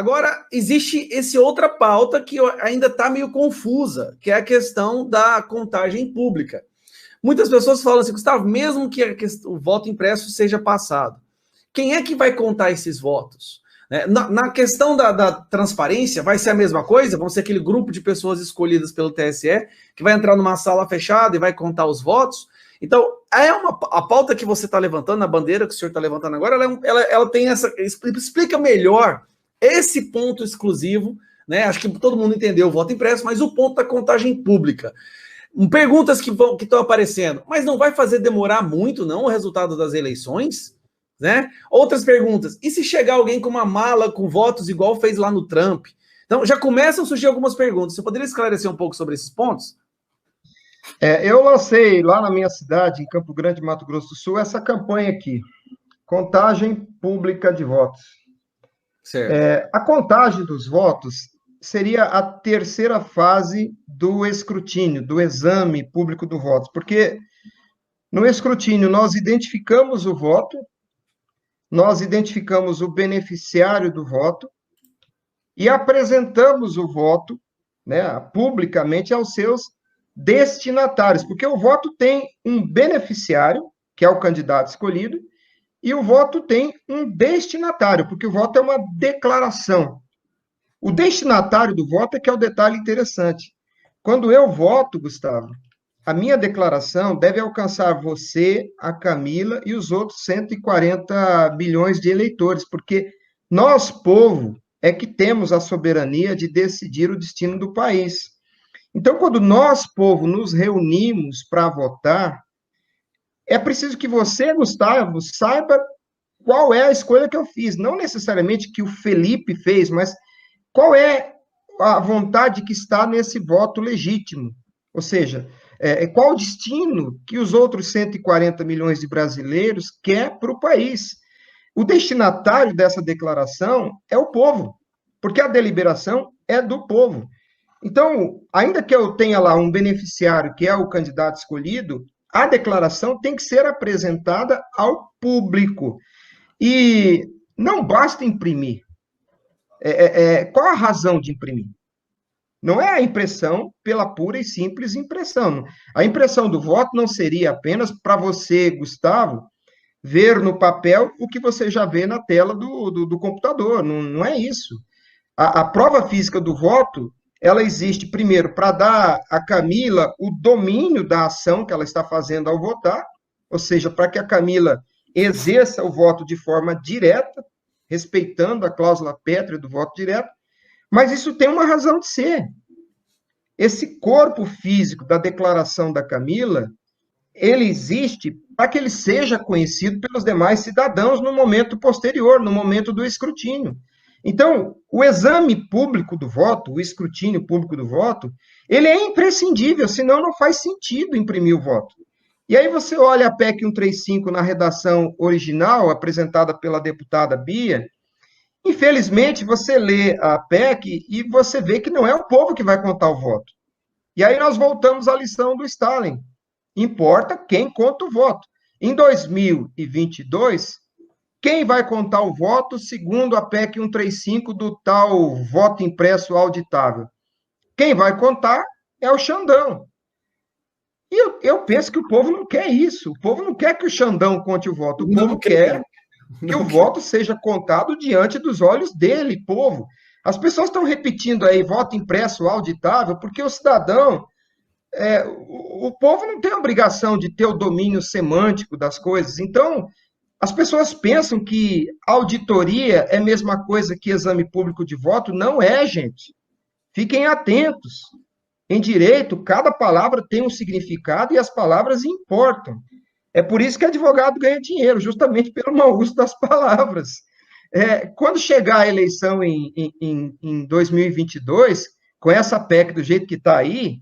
Agora, existe essa outra pauta que ainda está meio confusa, que é a questão da contagem pública. Muitas pessoas falam assim, Gustavo, mesmo que o voto impresso seja passado, quem é que vai contar esses votos? Na questão da transparência, vai ser a mesma coisa? Vão ser aquele grupo de pessoas escolhidas pelo TSE que vai entrar numa sala fechada e vai contar os votos? Então, a pauta que você está levantando, a bandeira que o senhor está levantando agora, ela tem explica melhor esse ponto exclusivo, né? Acho que todo mundo entendeu o voto impresso, mas o ponto da contagem pública. Perguntas que estão aparecendo, mas não vai fazer demorar muito, não, o resultado das eleições? Né? Outras perguntas, e se chegar alguém com uma mala com votos igual fez lá no Trump? Então, já começam a surgir algumas perguntas. Você poderia esclarecer um pouco sobre esses pontos? Eu lancei lá na minha cidade, em Campo Grande, Mato Grosso do Sul, essa campanha aqui, contagem pública de votos. Certo. A contagem dos votos seria a terceira fase do escrutínio, do exame público do voto, porque no escrutínio nós identificamos o voto, nós identificamos o beneficiário do voto e apresentamos o voto, né, publicamente aos seus destinatários, porque o voto tem um beneficiário, que é o candidato escolhido, e o voto tem um destinatário, porque o voto é uma declaração. O destinatário do voto é que é o detalhe interessante. Quando eu voto, Gustavo, a minha declaração deve alcançar você, a Camila e os outros 140 bilhões de eleitores, porque nós, povo, é que temos a soberania de decidir o destino do país. Então, quando nós, povo, nos reunimos para votar, é preciso que você, Gustavo, saiba qual é a escolha que eu fiz. Não necessariamente que o Felipe fez, mas qual é a vontade que está nesse voto legítimo. Ou seja, qual o destino que os outros 140 milhões de brasileiros quer para o país. O destinatário dessa declaração é o povo, porque a deliberação é do povo. Então, ainda que eu tenha lá um beneficiário, que é o candidato escolhido, a declaração tem que ser apresentada ao público. E não basta imprimir. Qual a razão de imprimir? Não é a impressão pela pura e simples impressão. A impressão do voto não seria apenas para você, Gustavo, ver no papel o que você já vê na tela do computador. Não é isso. A prova física do voto, ela existe, primeiro, para dar a Camila o domínio da ação que ela está fazendo ao votar, ou seja, para que a Camila exerça o voto de forma direta, respeitando a cláusula pétrea do voto direto, mas isso tem uma razão de ser. Esse corpo físico da declaração da Camila, ele existe para que ele seja conhecido pelos demais cidadãos no momento posterior, no momento do escrutínio. Então, o exame público do voto, o escrutínio público do voto, ele é imprescindível, senão não faz sentido imprimir o voto. E aí você olha a PEC 135 na redação original, apresentada pela deputada Bia, infelizmente você lê a PEC e você vê que não é o povo que vai contar o voto. E aí nós voltamos à lição do Stalin. Importa quem conta o voto. Em 2022, quem vai contar o voto segundo a PEC 135 do tal voto impresso auditável? Quem vai contar é o Xandão. E eu penso que o povo não quer isso. O povo não quer que o Xandão conte o voto. O povo quer que o voto seja contado diante dos olhos dele, povo. As pessoas estão repetindo aí voto impresso auditável porque o cidadão, o povo não tem a obrigação de ter o domínio semântico das coisas. Então, as pessoas pensam que auditoria é a mesma coisa que exame público de voto. Não é, gente. Fiquem atentos. Em direito, cada palavra tem um significado e as palavras importam. É por isso que advogado ganha dinheiro, justamente pelo mau uso das palavras. Quando chegar a eleição em 2022, com essa PEC do jeito que está aí,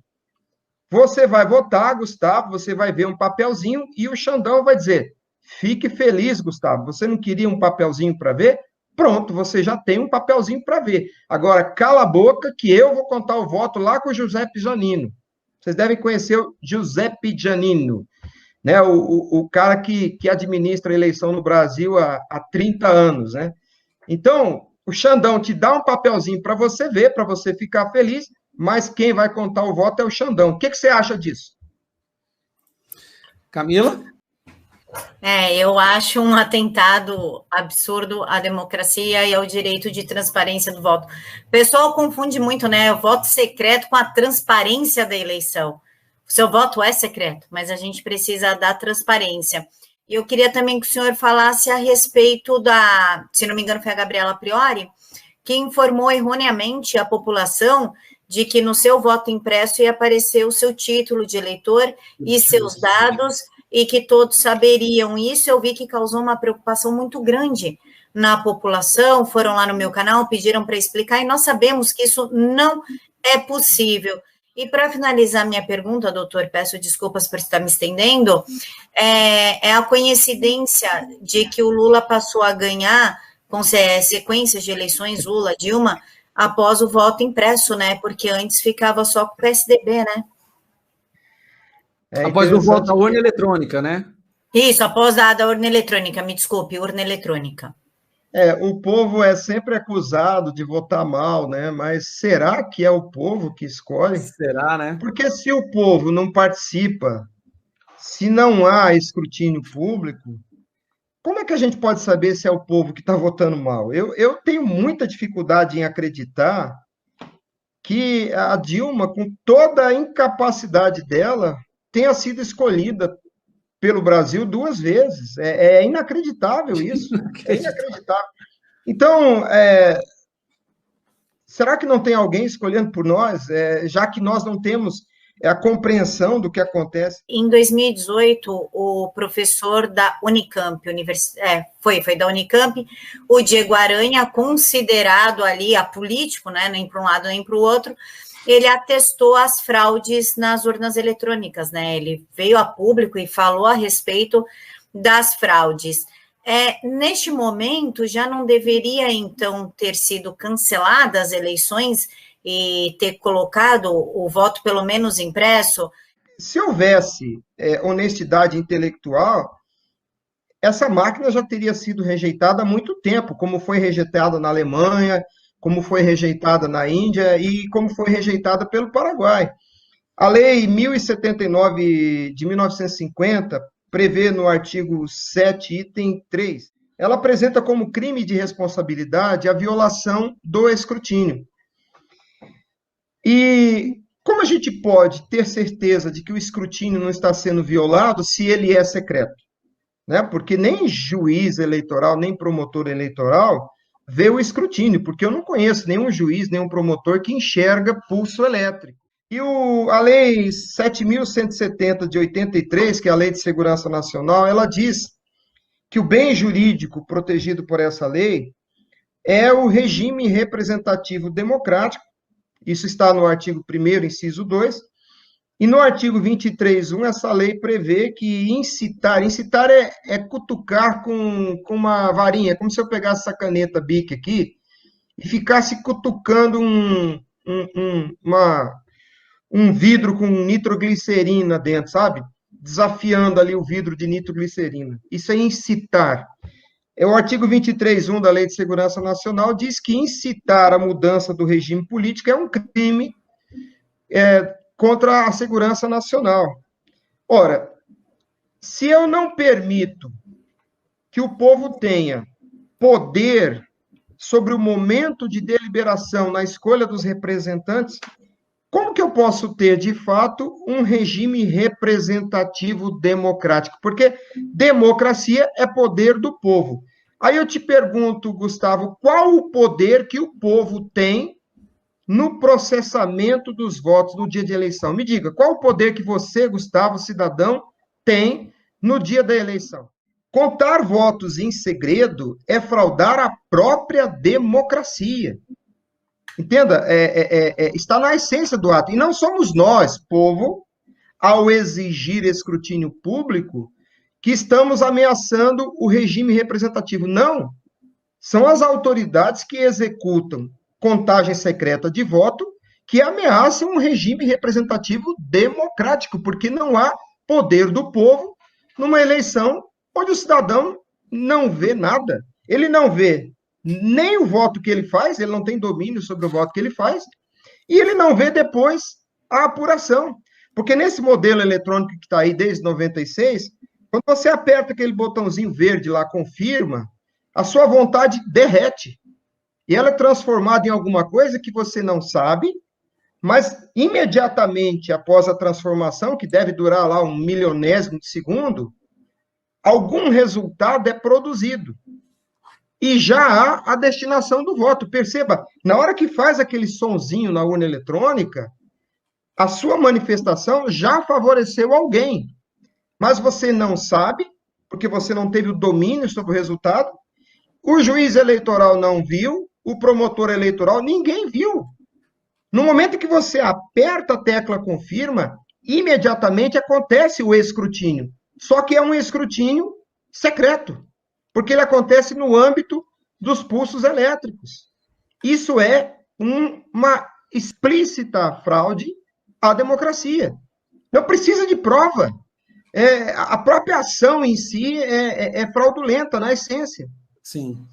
você vai votar, Gustavo, você vai ver um papelzinho e o Xandão vai dizer: fique feliz, Gustavo, você não queria um papelzinho para ver? Pronto, você já tem um papelzinho para ver. Agora, cala a boca que eu vou contar o voto lá com o Giuseppe Giannino. Vocês devem conhecer o Giuseppe Giannino, né? O cara que administra a eleição no Brasil há 30 anos, né? Então, O Xandão te dá um papelzinho para você ver, para você ficar feliz, mas quem vai contar o voto é o Xandão. O que você acha disso? Camila? Eu acho um atentado absurdo à democracia e ao direito de transparência do voto. O pessoal confunde muito, né, o voto secreto com a transparência da eleição. O seu voto é secreto, mas a gente precisa da transparência. E eu queria também que o senhor falasse a respeito se não me engano, foi a Gabriela Priori, que informou erroneamente a população de que no seu voto impresso ia aparecer o seu título de eleitor e seus dados, e que todos saberiam. Isso eu vi que causou uma preocupação muito grande na população, foram lá no meu canal, pediram para explicar, e nós sabemos que isso não é possível. E para finalizar minha pergunta, doutor, peço desculpas por estar me estendendo, é a coincidência de que o Lula passou a ganhar com sequências de eleições, Lula, Dilma, após o voto impresso, né? Porque antes ficava só com o PSDB, né? Após o voto da urna eletrônica, né? Isso, após da urna eletrônica, me desculpe, urna eletrônica. O povo é sempre acusado de votar mal, né? Mas será que é o povo que escolhe? Será, né? Porque se o povo não participa, se não há escrutínio público, como é que a gente pode saber se é o povo que está votando mal? Eu tenho muita dificuldade em acreditar que a Dilma, com toda a incapacidade dela, tenha sido escolhida pelo Brasil 2 vezes. É inacreditável isso. É inacreditável. Então, será que não tem alguém escolhendo por nós, já que nós não temos a compreensão do que acontece? Em 2018, o professor da Unicamp, foi da Unicamp, o Diego Aranha, considerado ali apolítico, né, nem para um lado nem para o outro, ele atestou as fraudes nas urnas eletrônicas, né? Ele veio a público e falou a respeito das fraudes. Neste momento, já não deveria, então, ter sido canceladas as eleições e ter colocado o voto, pelo menos impresso? Se houvesse honestidade intelectual, essa máquina já teria sido rejeitada há muito tempo, como foi rejeitada na Alemanha, como foi rejeitada na Índia e como foi rejeitada pelo Paraguai. A Lei 1079 de 1950 prevê no artigo 7, item 3, ela apresenta como crime de responsabilidade a violação do escrutínio. E como a gente pode ter certeza de que o escrutínio não está sendo violado se ele é secreto? Né? Porque nem juiz eleitoral, nem promotor eleitoral vê o escrutínio, porque eu não conheço nenhum juiz, nenhum promotor que enxerga pulso elétrico. E a Lei 7.170 de 83, que é a Lei de Segurança Nacional, ela diz que o bem jurídico protegido por essa lei é o regime representativo democrático. Isso está no artigo 1º, inciso 2, e no artigo 23.1, essa lei prevê que incitar é cutucar com uma varinha, como se eu pegasse essa caneta Bic aqui e ficasse cutucando um vidro com nitroglicerina dentro, sabe? Desafiando ali o vidro de nitroglicerina. Isso é incitar. O artigo 23.1 da Lei de Segurança Nacional diz que incitar a mudança do regime político é um crime contra a segurança nacional. Ora, se eu não permito que o povo tenha poder sobre o momento de deliberação na escolha dos representantes, como que eu posso ter, de fato, um regime representativo democrático? Porque democracia é poder do povo. Aí eu te pergunto, Gustavo, qual o poder que o povo tem no processamento dos votos no dia de eleição? Me diga, qual o poder que você, Gustavo, cidadão, tem no dia da eleição? Contar votos em segredo é fraudar a própria democracia. Entenda, está na essência do ato. E não somos nós, povo, ao exigir escrutínio público, que estamos ameaçando o regime representativo. Não. São as autoridades que executam contagem secreta de voto que ameaçam um regime representativo democrático, porque não há poder do povo numa eleição onde o cidadão não vê nada. Ele não vê nem o voto que ele faz, ele não tem domínio sobre o voto que ele faz, e ele não vê depois a apuração. Porque nesse modelo eletrônico que está aí desde 96, quando você aperta aquele botãozinho verde lá, confirma, a sua vontade derrete. E ela é transformada em alguma coisa que você não sabe, mas imediatamente após a transformação, que deve durar lá 1 milionésimo de segundo, algum resultado é produzido. E já há a destinação do voto. Perceba, na hora que faz aquele sonzinho na urna eletrônica, a sua manifestação já favoreceu alguém. Mas você não sabe, porque você não teve o domínio sobre o resultado, o juiz eleitoral não viu, o promotor eleitoral, ninguém viu. No momento que você aperta a tecla confirma, imediatamente acontece o escrutínio. Só que é um escrutínio secreto, porque ele acontece no âmbito dos pulsos elétricos. Isso é uma explícita fraude à democracia. Não precisa de prova. A própria ação em si é fraudulenta, na essência. Sim.